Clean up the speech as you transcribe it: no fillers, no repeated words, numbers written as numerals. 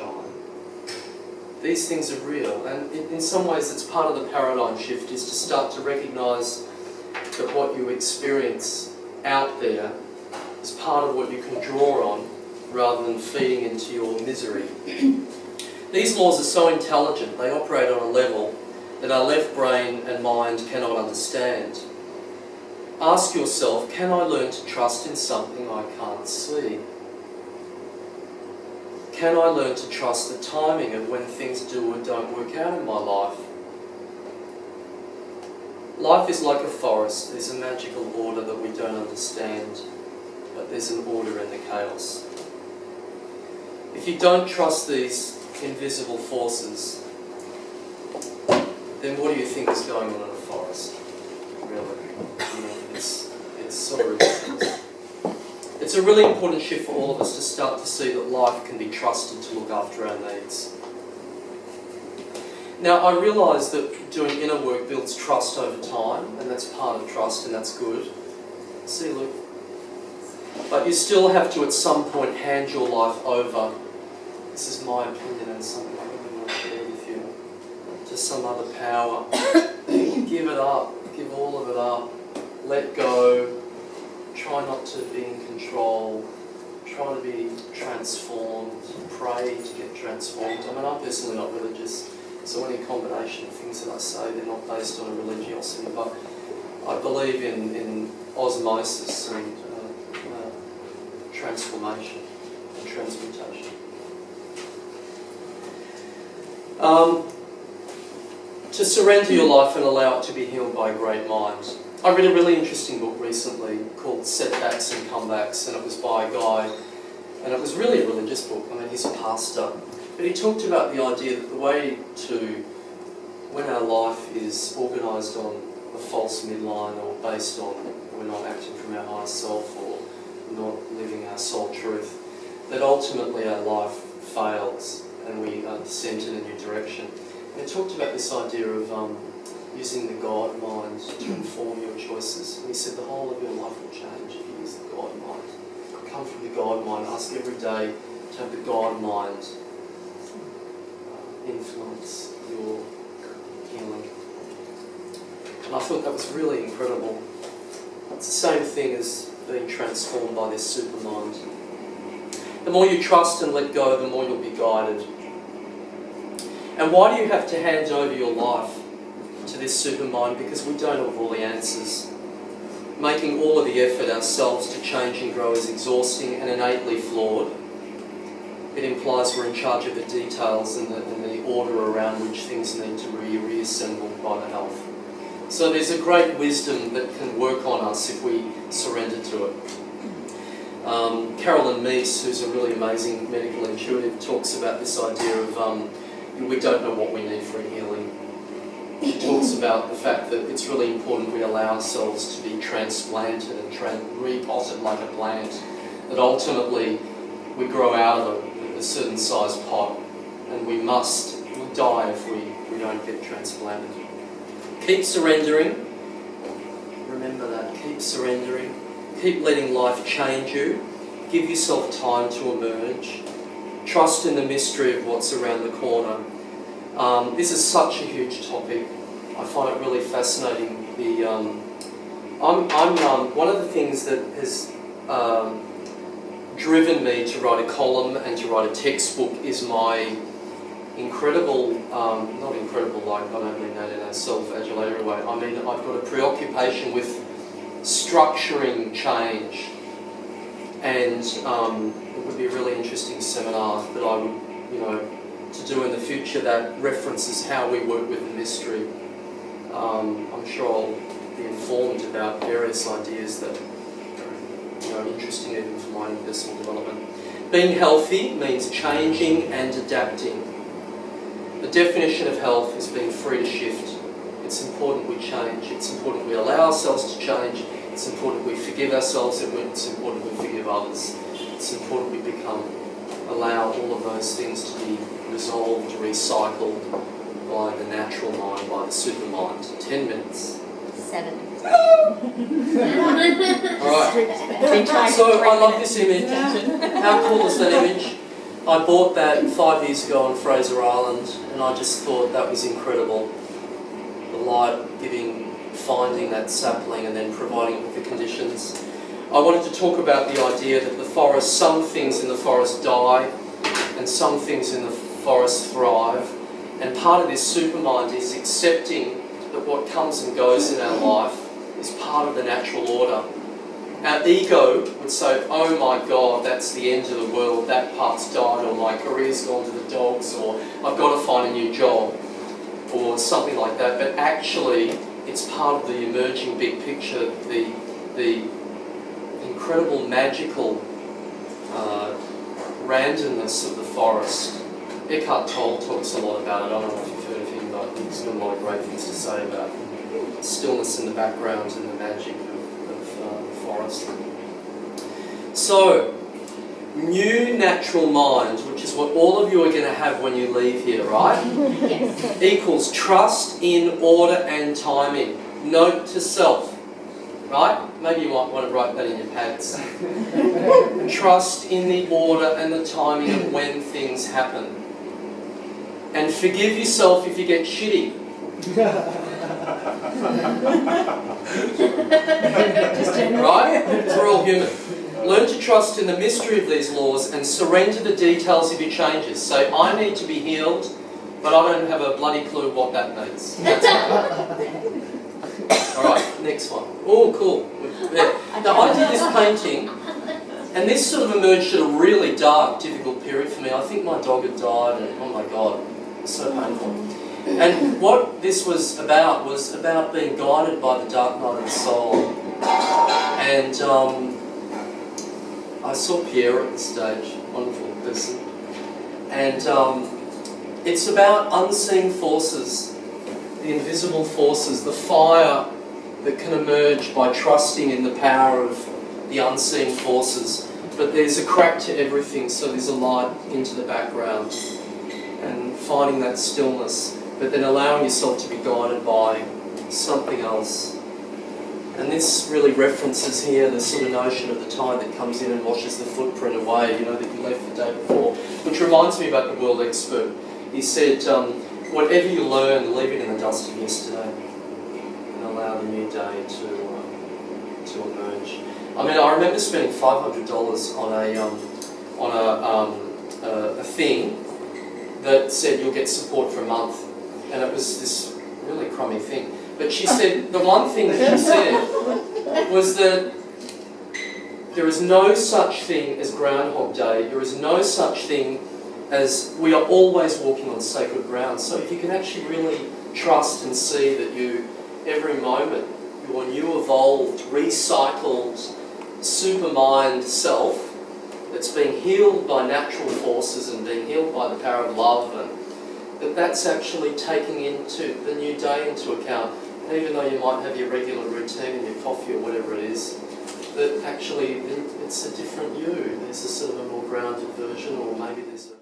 sunshine. These things are real, and in some ways it's part of the paradigm shift, is to start to recognise that what you experience out there is part of what you can draw on rather than feeding into your misery. These laws are so intelligent, they operate on a level that our left brain and mind cannot understand. Ask yourself, can I learn to trust in something I can't see? Can I learn to trust the timing of when things do or don't work out in my life? Life is like a forest. There's a magical order that we don't understand, but there's an order in the chaos. If you don't trust these invisible forces, then what do you think is going on in a forest? Really? It's sort of ridiculous. It's a really important shift for all of us to start to see that life can be trusted to look after our needs. Now, I realise that doing inner work builds trust over time, and that's part of trust, and that's good. See, Luke? But you still have to, at some point, hand your life over. This is my opinion and something I really want to share with you. To some other power. Give it up. Give all of it up. Let go. Try not to be in control. Try to be transformed. Pray to get transformed. I mean, I'm personally not religious, so any combination of things that I say, they're not based on a religiosity, but I believe in osmosis and transformation and transmutation. To surrender your life and allow it to be healed by a great mind. I read a really interesting book recently called Setbacks and Comebacks, and it was by a guy, and it was really a religious book. I mean, he's a pastor. But he talked about the idea that the way to, when our life is organised on a false midline or based on we're not acting from our higher self or not living our soul truth, that ultimately our life fails and we are sent in a new direction. And he talked about this idea of using the God mind to inform your choices. And he said the whole of your life will change if you use the God mind. Come from the God mind. Ask every day to have the God mind influence your healing. And I thought that was really incredible. It's the same thing as being transformed by this super mind. The more you trust and let go, the more you'll be guided. And why do you have to hand over your life to this super mind? Because we don't have all the answers. Making all of the effort ourselves to change and grow is exhausting and innately flawed. It implies we're in charge of the details and the order around which things need to be reassembled by the health. So there's a great wisdom that can work on us if we surrender to it. Carolyn Meese, who's a really amazing medical intuitive, talks about this idea of we don't know what we need for healing. She talks about the fact that it's really important we allow ourselves to be transplanted and repotted like a plant, that ultimately we grow out of a certain size pot, and we'll die if we don't get transplanted. Keep surrendering. Remember that. Keep surrendering. Keep letting life change you. Give yourself time to emerge. Trust in the mystery of what's around the corner. This is such a huge topic. I find it really fascinating. One of the things that has driven me to write a column and to write a textbook is my incredible, not incredible like I don't mean that in a self-adulatory way, I mean I've got a preoccupation with structuring change, and it would be a really interesting seminar that I would, to do in the future that references how we work with the mystery. I'm sure I'll be informed about various ideas that are interesting even for my own personal development. Being healthy means changing and adapting. The definition of health is being free to shift. It's important we change. It's important we allow ourselves to change. It's important we forgive ourselves, and it's important we forgive others. It's important we allow all of those things to be resolved, recycled by the natural mind, by the super mind. 10 minutes. 7. Alright. So I love this image. How cool is that image? I bought that 5 years ago on Fraser Island, and I just thought that was incredible. The light finding that sapling and then providing it with the conditions. I wanted to talk about the idea that the forest, some things in the forest die and some things in the forest thrive. And part of this supermind is accepting that what comes and goes in our life is part of the natural order. Our ego would say, oh my God, that's the end of the world, that part's died, or my career's gone to the dogs, or I've got to find a new job, or something like that. But actually, it's part of the emerging big picture, the incredible magical randomness of the forest. Eckhart Tolle talks a lot about it. I don't know if you've heard of him, but he's got a lot of great things to say about stillness in the background and the magic of the forest. So, new natural mind, which is what all of you are going to have when you leave here, right? Yes. Equals trust in order and timing. Note to self. Right? Maybe you might want to write that in your pads. Trust in the order and the timing of when things happen. And forgive yourself if you get shitty. Right? Because we're all human. Learn to trust in the mystery of these laws and surrender the details of your changes. Say, I need to be healed, but I don't have a bloody clue what that means. That's okay. Alright, next one. Oh, cool. Yeah. Now, I did this painting, and this sort of emerged at a really dark, difficult period for me. I think my dog had died, and oh my God, it was so painful. And what this was about being guided by the dark night of the soul. And I saw Pierre at the stage, wonderful person. And it's about unseen forces, the invisible forces, the fire that can emerge by trusting in the power of the unseen forces. But there's a crack to everything, so there's a light into the background. And finding that stillness, but then allowing yourself to be guided by something else. And this really references here the sort of notion of the tide that comes in and washes the footprint away, you know, that you left the day before. Which reminds me about the world expert. He said, whatever you learn, leave it in the dust of yesterday and allow the new day to emerge. I mean, I remember spending $500 on a thing that said you'll get support for a month, and it was this really crummy thing. But she said, the one thing that she said was that there is no such thing as Groundhog Day. There is no such thing as we are always walking on sacred ground. So if you can actually really trust and see that you, every moment, your new evolved, recycled, supermind self that's being healed by natural forces and being healed by the power of love, and that's actually taking into the new day into account. And even though you might have your regular routine and your coffee or whatever it is, that actually it's a different you. There's a sort of a more grounded version, or maybe there's a